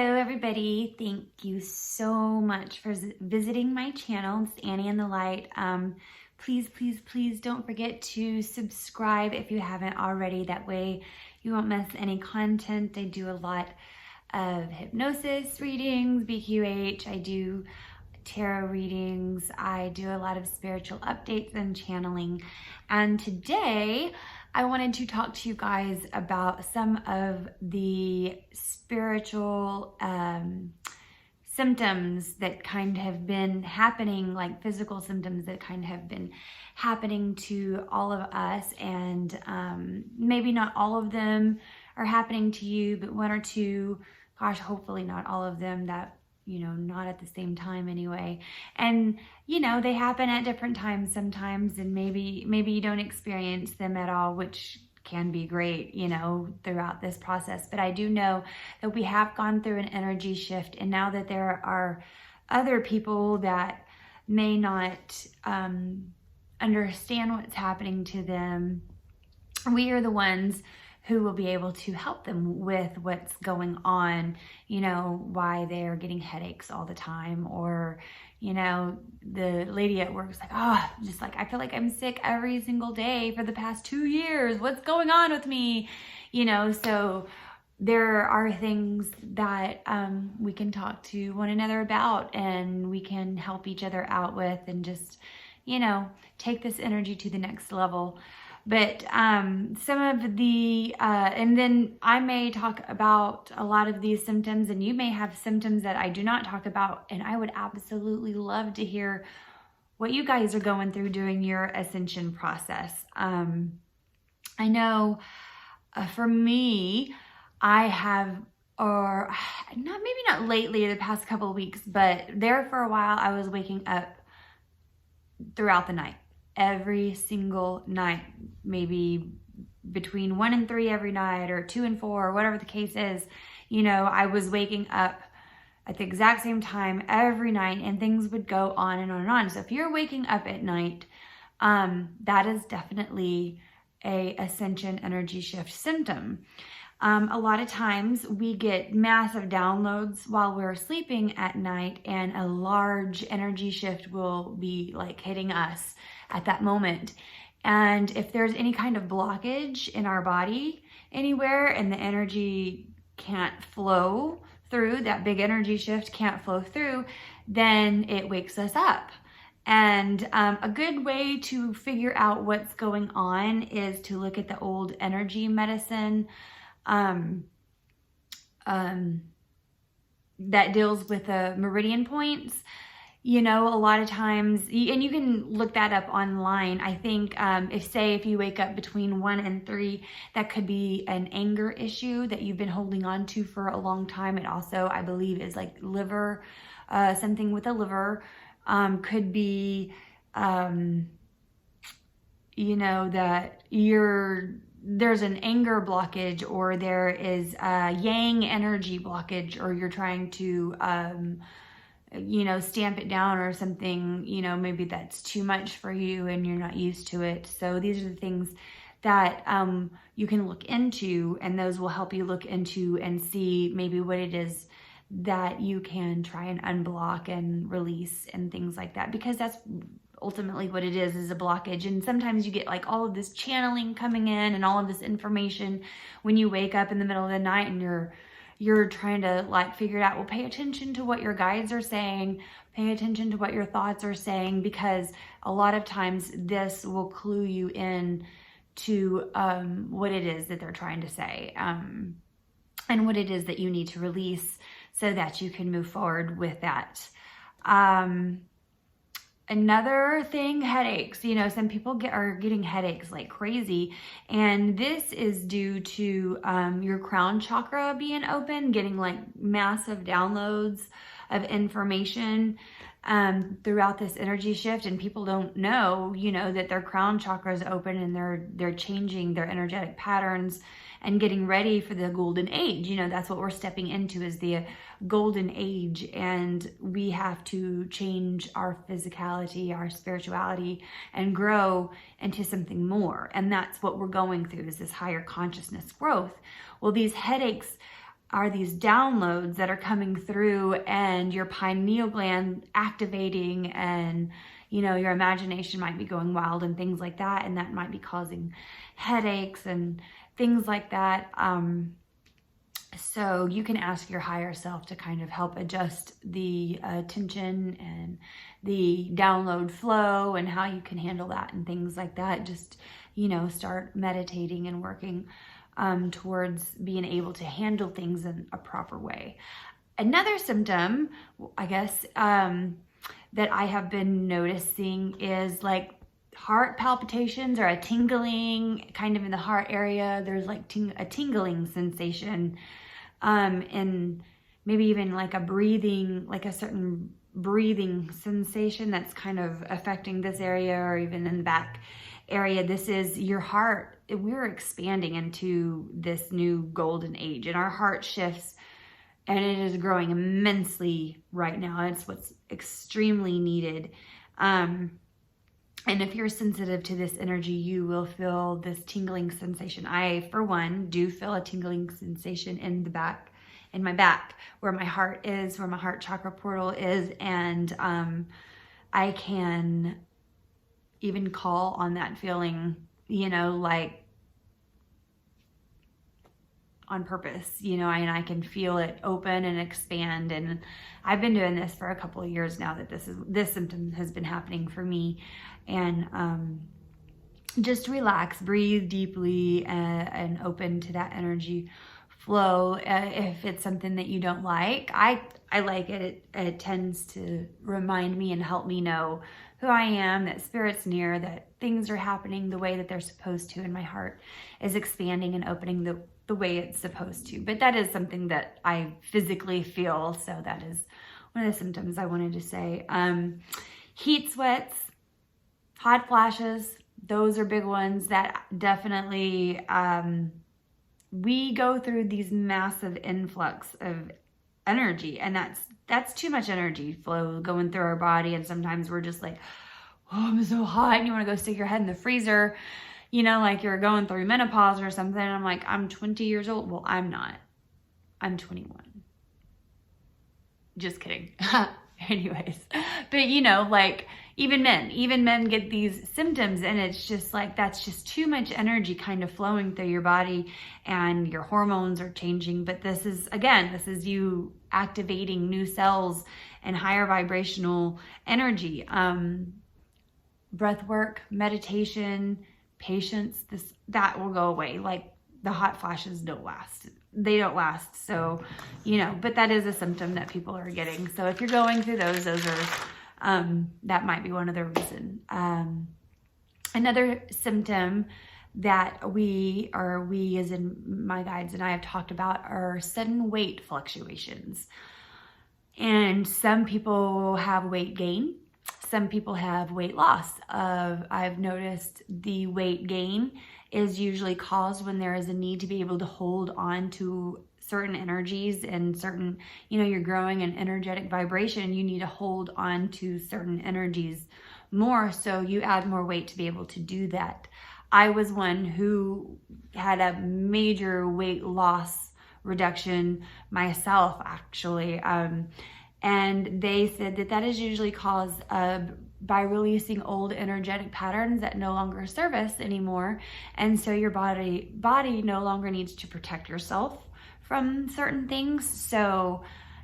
Hello everybody, thank you so much for visiting my channel. It's Annie and the Light. Please don't forget to subscribe if you haven't already. That way you won't miss any content. I do a lot of hypnosis readings, BQH, I do tarot readings, I do a lot of spiritual updates and channeling. And today I wanted to talk to you guys about some of the spiritual symptoms that kind of have been happening, like physical symptoms that kind of have been happening to all of us. And maybe not all of them are happening to you, but one or two, gosh, hopefully not all of them, that not at the same time anyway. And, they happen at different times sometimes, and maybe you don't experience them at all, which can be great, throughout this process. But I do know that we have gone through an energy shift, and now that there are other people that may not understand what's happening to them, we are the ones who will be able to help them with what's going on, why they're getting headaches all the time, or, the lady at work is like, I feel like I'm sick every single day for the past 2 years. What's going on with me? So there are things that we can talk to one another about, and we can help each other out with, and just, take this energy to the next level. But some of the, and then I may talk about a lot of these symptoms, and you may have symptoms that I do not talk about, and I would absolutely love to hear what you guys are going through during your ascension process. I know for me, I have, or maybe not lately, the past couple of weeks, but there for a while, I was waking up throughout the night. Every single night, maybe between 1 and 3 every night, or 2 and 4, or whatever the case is, I was waking up at the exact same time every night, and things would go on and on and on. So if you're waking up at night, that is definitely a ascension energy shift symptom. A lot of times we get massive downloads while we're sleeping at night, and a large energy shift will be like hitting us at that moment. And if there's any kind of blockage in our body anywhere, and the energy can't flow through, that big energy shift can't flow through, then it wakes us up. And a good way to figure out what's going on is to look at the old energy medicine that deals with the meridian points. A lot of times, and you can look that up online. I think if you wake up between 1 and 3, that could be an anger issue that you've been holding on to for a long time. It also, I believe, is like liver, something with the liver. Could be, that there's an anger blockage, or there is a yang energy blockage, or you're trying to, stamp it down or something, maybe that's too much for you and you're not used to it. So these are the things that you can look into, and those will help you look into and see maybe what it is that you can try and unblock and release and things like that, because that's ultimately what it is a blockage. And sometimes you get like all of this channeling coming in and all of this information when you wake up in the middle of the night, and you're trying to like figure it out. Well, pay attention to what your guides are saying, pay attention to what your thoughts are saying, because a lot of times this will clue you in to what it is that they're trying to say, and what it is that you need to release so that you can move forward with that. Another thing, headaches. Some people are getting headaches like crazy, and this is due to your crown chakra being open, getting like massive downloads of information throughout this energy shift, and people don't know, that their crown chakra is open, and they're changing their energetic patterns and getting ready for the golden age. That's what we're stepping into, is the golden age, and we have to change our physicality, our spirituality, and grow into something more. And that's what we're going through, is this higher consciousness growth. Well, these headaches are these downloads that are coming through, and your pineal gland activating, and your imagination might be going wild and things like that, and that might be causing headaches and things like that. So you can ask your higher self to kind of help adjust the tension and the download flow and how you can handle that and things like that. Just, start meditating and working towards being able to handle things in a proper way. Another symptom, I guess, that I have been noticing is like heart palpitations or a tingling kind of in the heart area. There's like a tingling sensation, and maybe even like a certain breathing sensation that's kind of affecting this area, or even in the back area. This is your heart. We're expanding into this new golden age, and our heart shifts, and it is growing immensely right now. It's what's extremely needed. And if you're sensitive to this energy, you will feel this tingling sensation. I, for one, do feel a tingling sensation in my back, where my heart is, where my heart chakra portal is. And I can even call on that feeling, like on purpose, and I can feel it open and expand. And I've been doing this for a couple of years now, that this symptom has been happening for me. And just relax, breathe deeply, and open to that energy flow. If it's something that you don't like, I like it. It tends to remind me and help me know who I am, that spirit's near, that things are happening the way that they're supposed to, and my heart is expanding and opening the way it's supposed to. But that is something that I physically feel, so that is one of the symptoms I wanted to say. Heat sweats, hot flashes, those are big ones that definitely, we go through these massive influx of energy, and that's too much energy flow going through our body. And sometimes we're just like, oh, I'm so hot, and you want to go stick your head in the freezer, like you're going through menopause or something. I'm like, I'm 20 years old. Well, I'm not. I'm 21. Just kidding. Anyways, but like even men get these symptoms, and it's just like, that's just too much energy kind of flowing through your body, and your hormones are changing. But this is you activating new cells and higher vibrational energy. Breath work, meditation, patience, that will go away. Like the hot flashes don't last. They don't last. So, but that is a symptom that people are getting. So if you're going through those are, that might be one of the reasons. Another symptom that we as in my guides and I have talked about are sudden weight fluctuations. And some people have weight gain. Some people have weight loss. I've noticed the weight gain is usually caused when there is a need to be able to hold on to certain energies and certain, you're growing an energetic vibration. You need to hold on to certain energies more. So you add more weight to be able to do that. I was one who had a major weight loss reduction myself, actually. And they said that is usually caused by releasing old energetic patterns that no longer serve us anymore. And so your body no longer needs to protect yourself from certain things. So,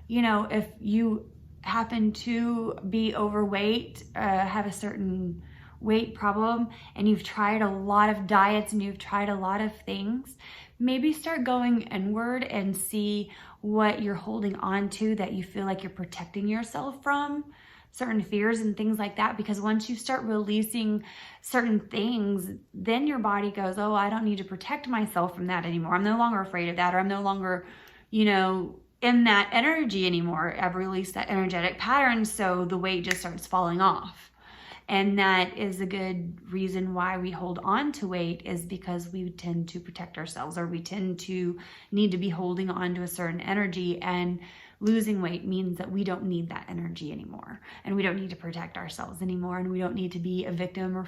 if you happen to be overweight, have a certain weight problem, and you've tried a lot of diets and you've tried a lot of things, maybe start going inward and see what you're holding on to that you feel like you're protecting yourself from, certain fears and things like that. Because once you start releasing certain things, then your body goes, oh, I don't need to protect myself from that anymore. I'm no longer afraid of that, or I'm no longer, in that energy anymore. I've released that energetic pattern, so the weight just starts falling off. And that is a good reason why we hold on to weight, is because we tend to protect ourselves, or we tend to need to be holding on to a certain energy. And losing weight means that we don't need that energy anymore, and we don't need to protect ourselves anymore, and we don't need to be a victim or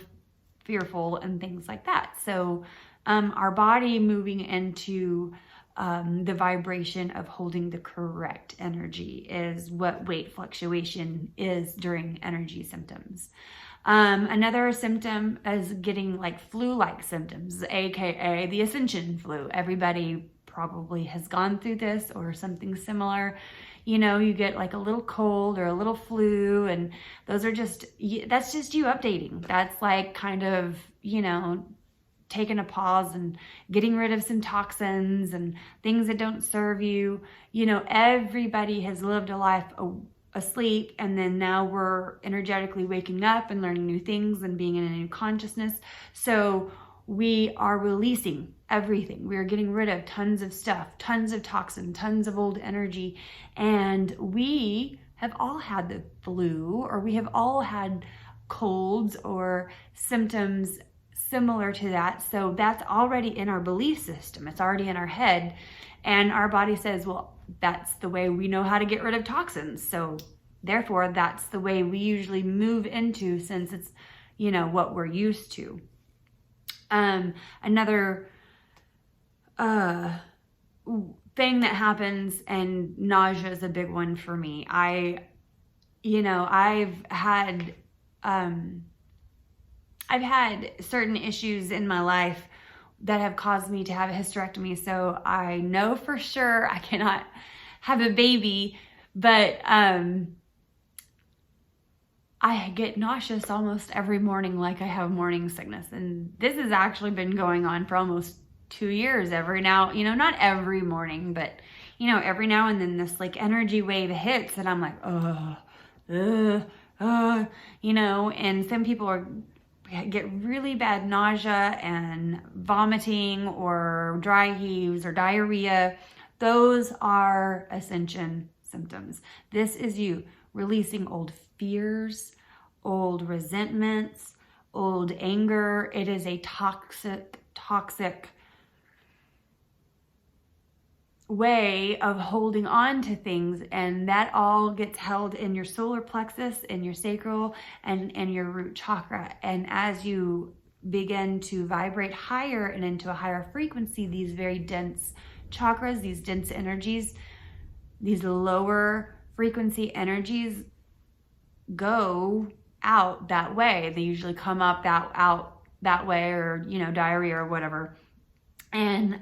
fearful and things like that. So our body moving into the vibration of holding the correct energy is what weight fluctuation is during energy symptoms. Another symptom is getting like flu-like symptoms, aka the Ascension Flu. Everybody probably has gone through this or something similar. You know, you get like a little cold or a little flu, and those are that's just you updating. That's like kind of, you know, taking a pause and getting rid of some toxins and things that don't serve you. You know, everybody has lived a life asleep, and then now we're energetically waking up and learning new things and being in a new consciousness. So we are releasing everything. We are getting rid of tons of stuff, tons of toxin, tons of old energy. And we have all had the flu, or we have all had colds or symptoms similar to that. So that's already in our belief system. It's already in our head. And our body says, well, that's the way we know how to get rid of toxins. So therefore, that's the way we usually move into, since it's, you know, what we're used to. Another thing that happens, and nausea is a big one for me. I've had certain issues in my life that have caused me to have a hysterectomy. So I know for sure I cannot have a baby, but I get nauseous almost every morning, like I have morning sickness. And this has actually been going on for almost 2 years. Every now, you know, not every morning, but, you know, every now and then this like energy wave hits and I'm like, you know, and some people get really bad nausea and vomiting or dry heaves or diarrhea. Those are Ascension symptoms. This is you releasing old fears, old resentments, old anger. It is a toxic way of holding on to things, and that all gets held in your solar plexus, in your sacral, and your root chakra. And as you begin to vibrate higher and into a higher frequency, these very dense chakras, these dense energies, these lower frequency energies go out that way. They usually come up out that way, or, you know, diarrhea or whatever. And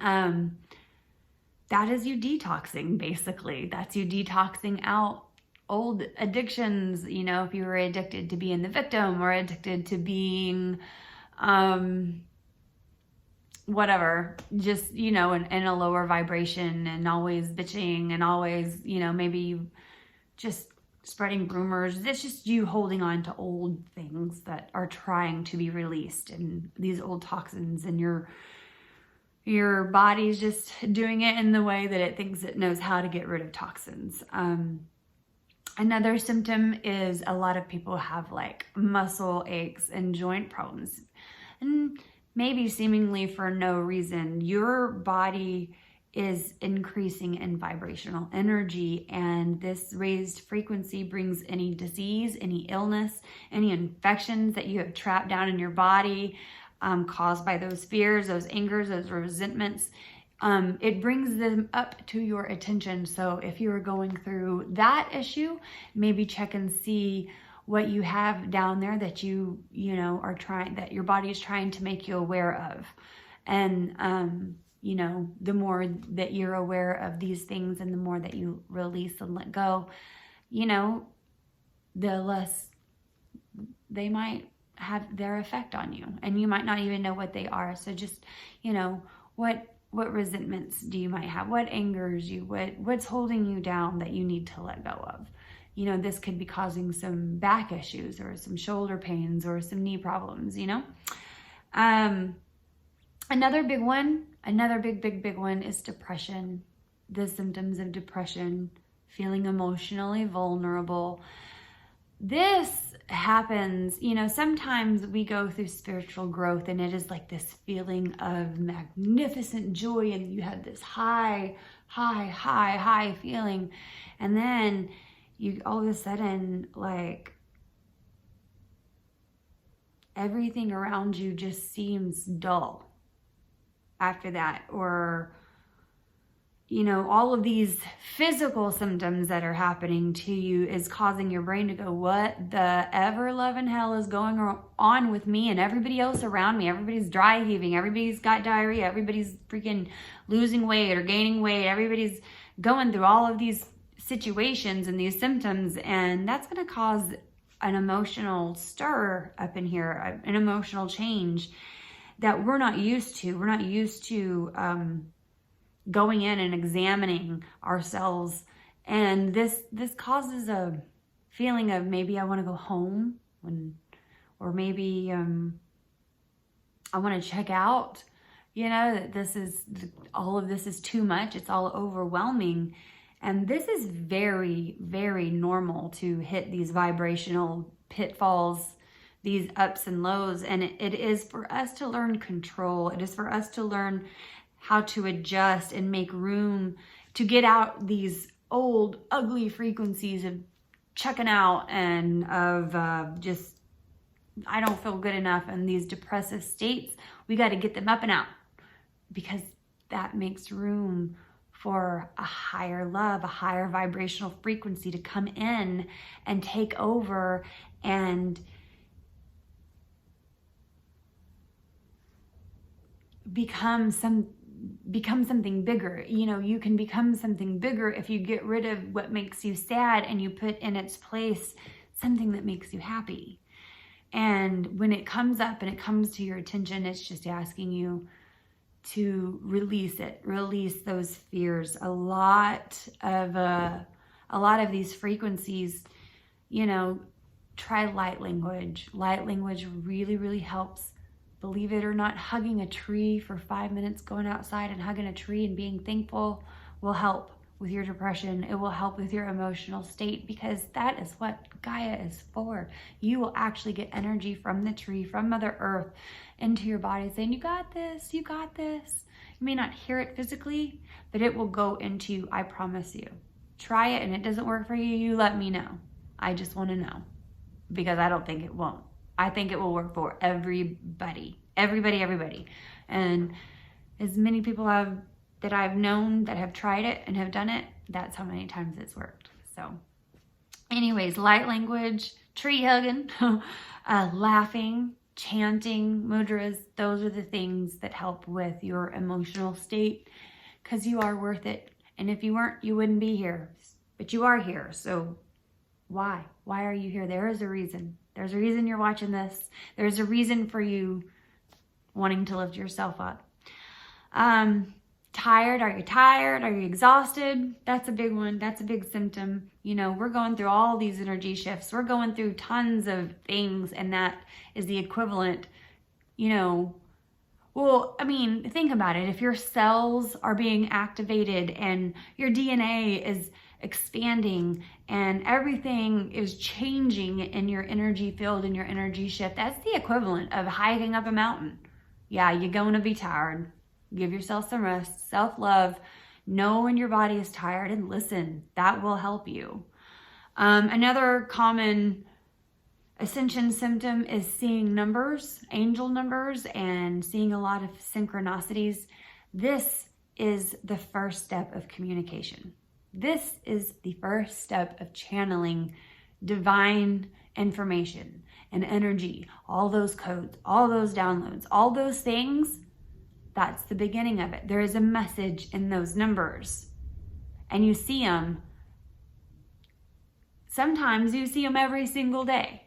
that is you detoxing, basically. That's you detoxing out old addictions. You know, if you were addicted to being the victim, or addicted to being whatever, just, you know, in a lower vibration, and always bitching, and always, you know, maybe just spreading rumors. It's just you holding on to old things that are trying to be released, and these old toxins, and your body's just doing it in the way that it thinks it knows how to get rid of toxins. Another symptom is a lot of people have like muscle aches and joint problems, and maybe seemingly for no reason. Your body is increasing in vibrational energy, and this raised frequency brings any disease, any illness, any infections that you have trapped down in your body, caused by those fears, those angers, those resentments. It brings them up to your attention. So if you're going through that issue, maybe check and see what you have down there that you know, that your body is trying to make you aware of. And you know, the more that you're aware of these things, and the more that you release and let go, you know, the less they might have their effect on you, and you might not even know what they are. So just, you know, what resentments do you might have? What angers you? What's holding you down that you need to let go of? You know, this could be causing some back issues, or some shoulder pains, or some knee problems, you know? Another big one, another big one is depression. The symptoms of depression, feeling emotionally vulnerable. This happens, you know, sometimes we go through spiritual growth, and it is like this feeling of magnificent joy, and you have this high feeling. And then you all of a sudden, like, everything around you just seems dull after that, or all of these physical symptoms that are happening to you is causing your brain to go, what the ever loving hell is going on with me and everybody else around me? Everybody's dry heaving. Everybody's got diarrhea. Everybody's freaking losing weight or gaining weight. Everybody's going through all of these situations and these symptoms. And that's going to cause an emotional stir up in here, an emotional change that we're not used to. We're not used to, going in and examining ourselves, and this causes a feeling of maybe I want to go home, or maybe I want to check out. That all of this is too much. It's all overwhelming, and this is very, very normal to hit these vibrational pitfalls, these ups and lows, and it is for us to learn control. It is for us to learn how to adjust and make room to get out these old, ugly frequencies of checking out and of just, I don't feel good enough, and these depressive states. We got to get them up and out, because that makes room for a higher love, a higher vibrational frequency to come in and take over and become something bigger. You can become something bigger if you get rid of what makes you sad and you put in its place something that makes you happy. And when it comes up and it comes to your attention, it's just asking you to release it, release those fears. A lot of these frequencies, try light language. Light language really, really helps. Believe it or not, hugging a tree for 5 minutes, going outside and hugging a tree and being thankful will help with your depression. It will help with your emotional state, because that is what Gaia is for. You will actually get energy from the tree, from Mother Earth, into your body saying, you got this, you got this. You may not hear it physically, but it will go into you, I promise you. Try it, and it doesn't work for you, you let me know. I just want to know, because I don't think it won't. I think it will work for everybody. And as many people that I've known that have tried it and have done it, that's how many times it's worked. So anyways, light language, tree hugging, laughing, chanting, mudras, those are the things that help with your emotional state, because you are worth it. And if you weren't, you wouldn't be here. But you are here. So why? Why are you here? There is a reason. There's a reason you're watching this. There's a reason for you wanting to lift yourself up. Tired? Are you tired? Are you exhausted? That's a big one. That's a big symptom. We're going through all these energy shifts. We're going through tons of things, and that is the equivalent, well, think about it. If your cells are being activated and your DNA is expanding and everything is changing in your energy field and your energy shift, that's the equivalent of hiking up a mountain. Yeah, you're going to be tired. Give yourself some rest, self-love. Know when your body is tired and listen. That will help you. Another common Ascension symptom is seeing numbers, angel numbers, and seeing a lot of synchronicities. This is the first step of communication. This is the first step of channeling divine information and energy, all those codes, all those downloads, all those things. That's the beginning of it. There is a message in those numbers, and you see them. Sometimes you see them every single day.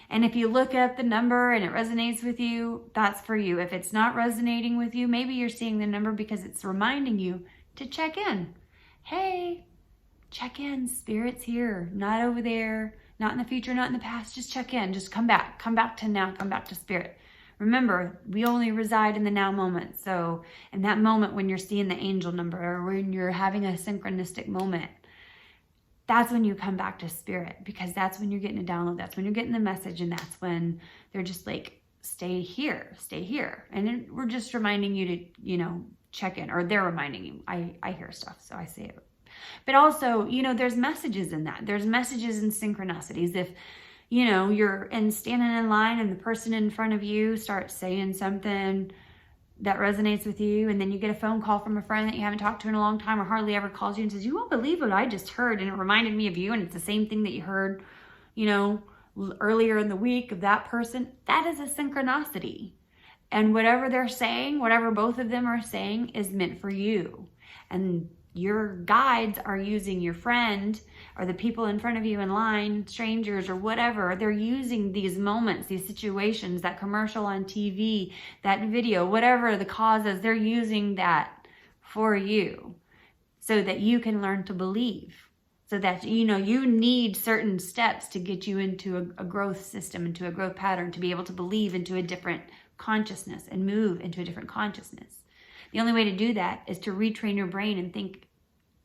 And if you look at the number and it resonates with you, that's for you. If it's not resonating with you, maybe you're seeing the number because it's reminding you to check in. Hey, check in. Spirit's here, not over there, not in the future, not in the past. Just check in. Just come back to now, come back to spirit. Remember, we only reside in the now moment. So in that moment when you're seeing the angel number or when you're having a synchronistic moment, that's when you come back to spirit, because that's when you're getting a download. That's when you're getting the message. And that's when they're just like, stay here, stay here. And then we're just reminding you to, check in, or they're reminding you. I hear stuff, so I say it. But also, there's messages in that. There's messages in synchronicities. If, you're standing in line and the person in front of you starts saying something that resonates with you, and then you get a phone call from a friend that you haven't talked to in a long time or hardly ever calls you and says, you won't believe what I just heard, and it reminded me of you, and it's the same thing that you heard, you know, earlier in the week of that person. That is a synchronicity. And whatever they're saying, whatever both of them are saying, is meant for you. And your guides are using your friend or the people in front of you in line, strangers or whatever. They're using these moments, these situations, that commercial on TV, that video, whatever the cause is, they're using that for you so that you can learn to believe. So that, you know, you need certain steps to get you into a growth system, into a growth pattern, to be able to believe into a different consciousness and move into a different consciousness. The only way to do that is to retrain your brain and think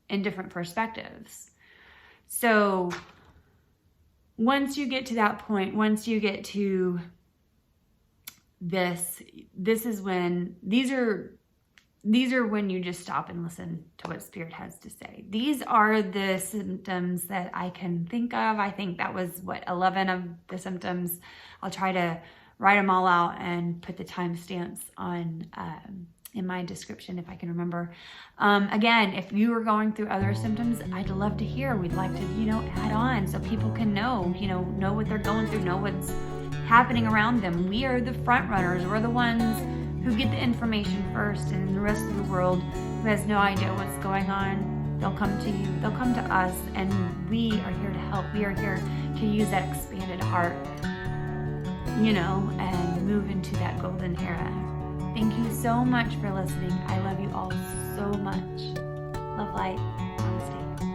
in different perspectives. So once you get to that point, once you get to this is when, these are when you just stop and listen to what Spirit has to say. These are the symptoms that I can think of. I think that was, 11 of the symptoms. I'll try to write them all out and put the timestamps on in my description if I can remember. Again, if you are going through other symptoms, I'd love to hear. We'd like to, you know, add on so people can know what they're going through, know what's happening around them. We are the front runners. We're the ones who get the information first, and the rest of the world who has no idea what's going on, they'll come to you, they'll come to us, and we are here to help. We are here to use that expanded heart, you know, and move into that golden era. Thank you so much for listening. I love you all so much. Love, light. Namaste.